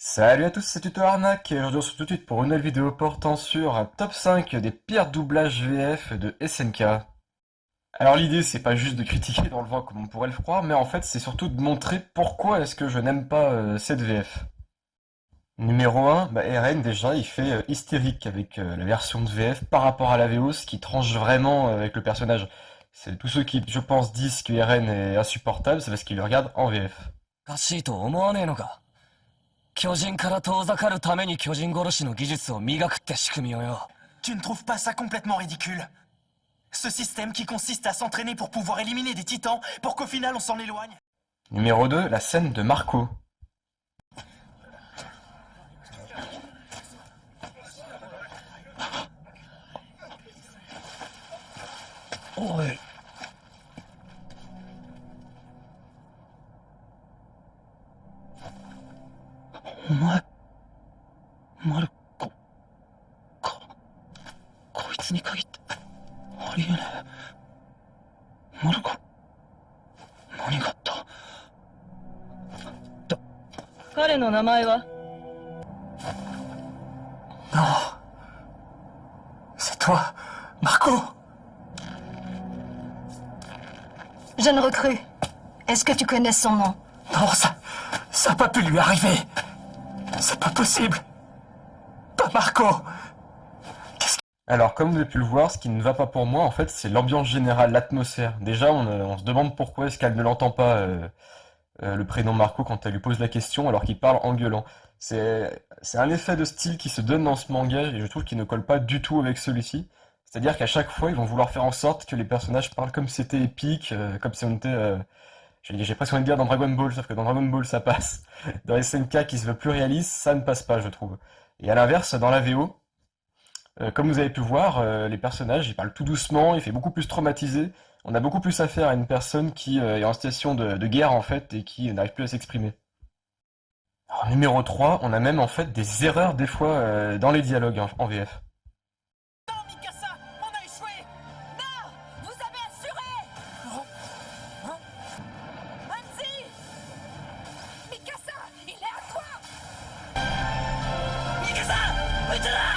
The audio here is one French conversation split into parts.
Salut à tous, c'est Tuto Arnaque et aujourd'hui on se retrouve tout de suite pour une nouvelle vidéo portant sur un top 5 des pires doublages VF de SNK. Alors l'idée c'est pas juste de critiquer dans le vent comme on pourrait le croire, mais en fait c'est surtout de montrer pourquoi est-ce que je n'aime pas cette VF. Numéro 1, RN déjà il fait hystérique avec la version de VF par rapport à la VO, ce qui tranche vraiment avec le personnage. C'est tous ceux qui je pense disent que RN est insupportable, c'est parce qu'ils le regardent en VF. おかしいと思わねえのか。巨人から遠ざかるために巨人殺しの技術を磨くって仕組みをよ。Tu ne trouves pas ça complètement ridicule? Ce système qui consiste à s'entraîner pour pouvoir éliminer des titans pour qu'au final on s'en éloigne? Numéro 2, la scène de Marco. Ouais. C'est toi, Marco? Jeune recrue, est-ce que tu connais son nom? Non, ça n'a pas pu lui arriver. C'est pas possible. Pas Marco. Alors, comme vous avez pu le voir, ce qui ne va pas pour moi, en fait, c'est l'ambiance générale, l'atmosphère. Déjà, on se demande pourquoi est-ce qu'elle ne l'entend pas, le prénom Marco, quand elle lui pose la question, alors qu'il parle en gueulant. C'est un effet de style qui se donne dans ce manga, et je trouve qu'il ne colle pas du tout avec celui-ci. C'est-à-dire qu'à chaque fois, ils vont vouloir faire en sorte que les personnages parlent comme si c'était épique, comme si on était... j'ai presque envie de dire dans Dragon Ball, sauf que dans Dragon Ball, ça passe. Dans SNK, qui se veut plus réaliste, ça ne passe pas, je trouve. Et à l'inverse, dans la VO... comme vous avez pu voir, les personnages, ils parlent tout doucement, il fait beaucoup plus traumatisé. On a beaucoup plus affaire à une personne qui est en situation de guerre en fait et qui n'arrive plus à s'exprimer. Alors, numéro 3, on a même en fait des erreurs des fois dans les dialogues en VF. Non, Mikasa, on a échoué. Non! Vous avez assuré! Hansi! Mikasa, il est à toi! Mikasa, reste-là.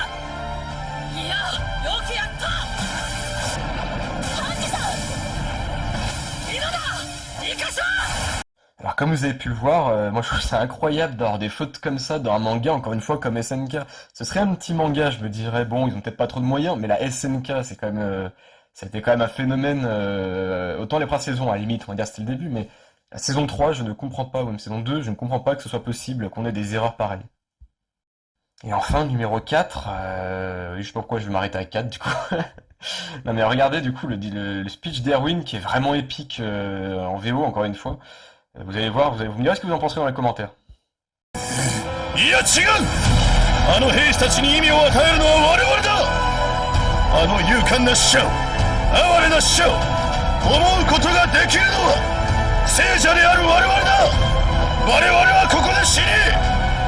Alors comme vous avez pu le voir, moi je trouve ça incroyable d'avoir des fautes comme ça dans un manga, encore une fois comme SNK. Ce serait un petit manga, je me dirais, bon, ils ont peut-être pas trop de moyens, mais la SNK, c'est quand même, c'était quand même un phénomène, autant les premières saisons, à la limite, on va dire c'était le début, mais la saison 3, je ne comprends pas, ou même saison 2, je ne comprends pas que ce soit possible qu'on ait des erreurs pareilles. Et enfin, numéro 4, je sais pas pourquoi je vais m'arrêter à 4 du coup. Non mais regardez du coup le speech d'Erwin qui est vraiment épique en VO encore une fois. Vous allez voir, vous me direz ce que vous en penserez dans les commentaires. いや違うあの兵士たちに意味を与えるのは我々だあの勇敢な死者を哀れな死者を思うことができるのは聖者である我々だ我々はここで死に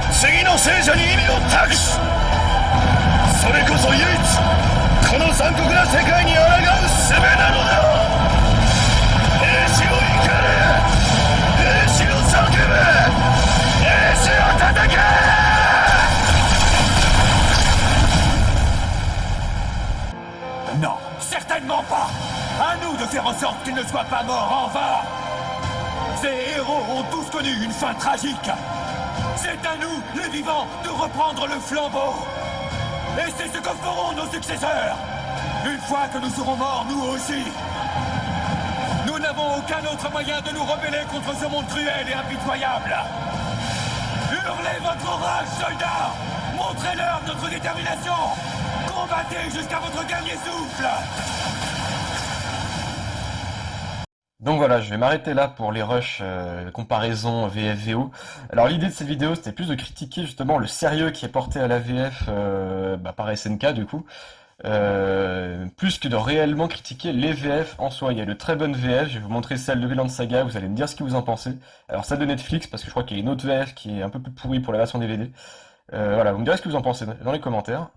次の聖者に意味を託すそれこそ唯一この残酷な世界に抗う術なのだ兵士を怒れ兵士を叫べ兵士を叩け Non, certainement pas. À nous de faire en sorte qu'il ne soit pas mort en vain. Ces héros ont tous connu une fin tragique. C'est à nous, les vivants, de reprendre le flambeau. Et c'est ce que feront nos successeurs. Une fois que nous serons morts, nous aussi. Nous n'avons aucun autre moyen de nous rebeller contre ce monde cruel et impitoyable. Hurlez votre rage, soldats. Montrez-leur notre détermination. Combattez jusqu'à votre dernier souffle. Donc voilà, je vais m'arrêter là pour les rushs comparaison VF-VO. Alors l'idée de cette vidéo, c'était plus de critiquer justement le sérieux qui est porté à la VF par SNK du coup, plus que de réellement critiquer les VF en soi. Il y a de très bonnes VF, je vais vous montrer celle de Vinland Saga, vous allez me dire ce que vous en pensez. Alors celle de Netflix, parce que je crois qu'il y a une autre VF qui est un peu plus pourrie pour la version DVD. Voilà, vous me direz ce que vous en pensez dans les commentaires.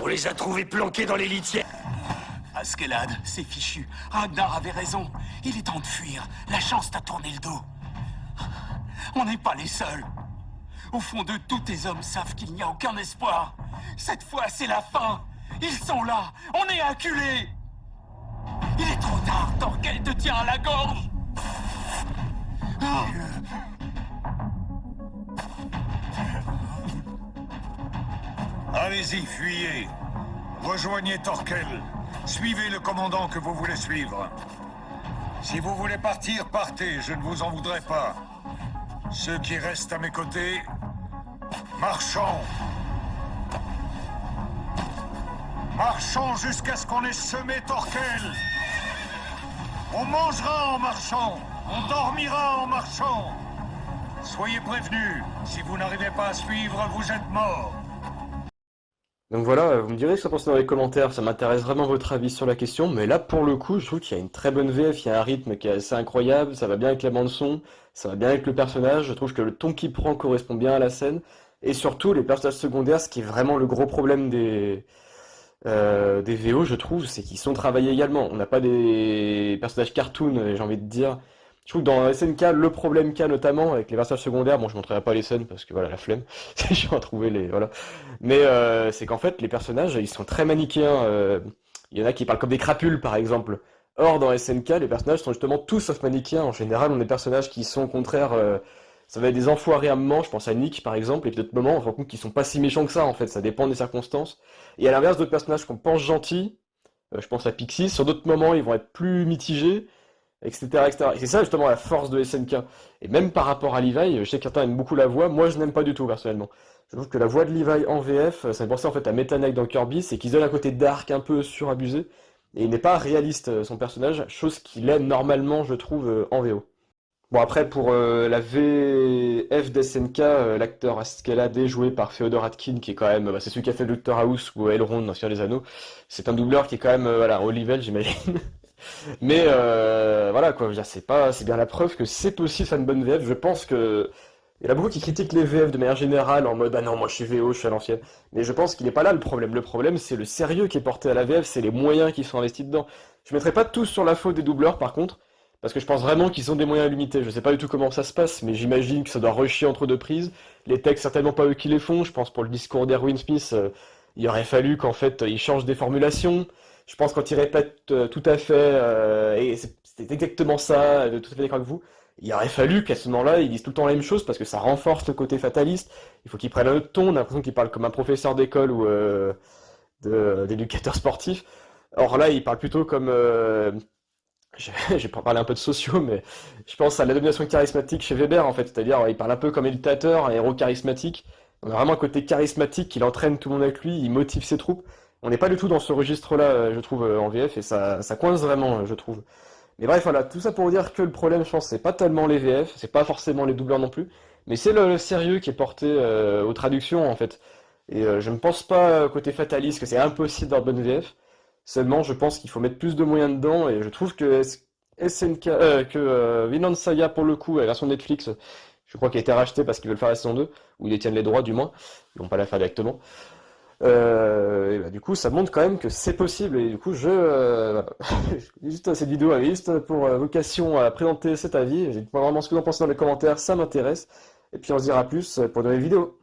On les a trouvés planqués dans les litières. Askeladd, c'est fichu. Ragnar avait raison. Il est temps de fuir. La chance t'a tourné le dos. On n'est pas les seuls. Au fond d'eux, tous tes hommes savent qu'il n'y a aucun espoir. Cette fois, c'est la fin. Ils sont là. On est acculés. Il est trop tard. Torquel te tient à la gorge. Allez-y, fuyez. Rejoignez Torquel. Suivez le commandant que vous voulez suivre. Si vous voulez partir, partez. Je ne vous en voudrais pas. Ceux qui restent à mes côtés, marchons. Marchons jusqu'à ce qu'on ait semé Torquel. On mangera en marchant. On dormira en marchant. Soyez prévenus. Si vous n'arrivez pas à suivre, vous êtes morts. Donc voilà, vous me direz ce que vous pensez dans les commentaires, ça m'intéresse vraiment votre avis sur la question, mais là pour le coup, je trouve qu'il y a une très bonne VF, il y a un rythme qui est assez incroyable, ça va bien avec la bande son, ça va bien avec le personnage, je trouve que le ton qu'il prend correspond bien à la scène, et surtout les personnages secondaires, ce qui est vraiment le gros problème des VO, je trouve, c'est qu'ils sont travaillés également. On n'a pas des personnages cartoon, j'ai envie de dire. Je trouve que dans SNK, le problème qu'il y a notamment avec les personnages secondaires, bon, je montrerai pas les scènes parce que voilà, la flemme, je vais en trouver les, voilà. Mais c'est qu'en fait, les personnages, ils sont très manichéens. Il y en a qui parlent comme des crapules, par exemple. Or, dans SNK, les personnages sont justement tous sauf manichéens. En général, on a des personnages qui sont au contraire, ça va être des enfoirés à un moment, je pense à Nick, par exemple, et puis d'autres moments, on se rend compte qu'ils sont pas si méchants que ça, en fait, ça dépend des circonstances. Et à l'inverse, d'autres personnages qu'on pense gentils, je pense à Pixie, sur d'autres moments, ils vont être plus mitigés, etc., etc. Et c'est ça justement la force de SNK. Et même par rapport à Levi, je sais que certains aiment beaucoup la voix, moi je n'aime pas du tout personnellement. Je trouve que la voix de Levi en VF, ça me pensait en fait à Meta Knight dans Kirby, c'est qu'il donne un côté dark un peu surabusé, et il n'est pas réaliste son personnage, chose qu'il est normalement je trouve en VO. Bon après pour la VF d'SNK, l'acteur Askeladd joué par Féodor Atkin, qui est quand même, c'est celui qui a fait Dr House ou Elrond dans Seigneur des Anneaux, c'est un doubleur qui est quand même voilà, au level j'imagine. Mais voilà quoi, je veux dire, c'est bien la preuve que c'est possible de faire une bonne VF. Je pense que il y en a beaucoup qui critiquent les VF de manière générale en mode ah non moi je suis VO, je suis à l'ancienne. Mais je pense qu'il n'est pas là le problème. Le problème c'est le sérieux qui est porté à la VF, c'est les moyens qui sont investis dedans. Je mettrai pas tous sur la faute des doubleurs par contre, parce que je pense vraiment qu'ils ont des moyens limités. Je sais pas du tout comment ça se passe, mais j'imagine que ça doit rusher entre deux prises. Les textes certainement pas eux qui les font. Je pense pour le discours d'Erwin Smith, il aurait fallu qu'en fait ils changent des formulations. Je pense quand il répète tout à fait, et c'est exactement ça, tout à fait d'accord avec vous, il aurait fallu qu'à ce moment-là, ils disent tout le temps la même chose parce que ça renforce le côté fataliste. Il faut qu'ils prennent un autre ton, on a l'impression qu'ils parlent comme un professeur d'école ou d'éducateur sportif. Or là, il parle plutôt comme... j'ai pas parlé un peu de sociaux, mais je pense à la domination charismatique chez Weber en fait, c'est-à-dire il parle un peu comme un dictateur, un héros charismatique. On a vraiment un côté charismatique, il entraîne tout le monde avec lui, il motive ses troupes. On n'est pas du tout dans ce registre-là, je trouve, en VF, et ça coince vraiment, je trouve. Mais bref, voilà, tout ça pour vous dire que le problème, je pense, c'est pas tellement les VF, c'est pas forcément les doubleurs non plus, mais c'est le sérieux qui est porté aux traductions, en fait. Et je ne pense pas, côté fataliste, que c'est impossible d'avoir de bonne VF. Seulement, je pense qu'il faut mettre plus de moyens dedans, et je trouve que Vinland Saga, pour le coup, la version Netflix, je crois qu'elle a été rachetée parce qu'ils veulent faire la saison 2, ou ils détiennent les droits, du moins. Ils vont pas la faire directement. Et bah, du coup, ça montre quand même que c'est possible. Et du coup, voilà. Juste cette vidéo avait juste pour vocation à présenter cet avis. Dites-moi vraiment ce que vous en pensez dans les commentaires, ça m'intéresse. Et puis on se dira plus pour de nouvelles vidéos.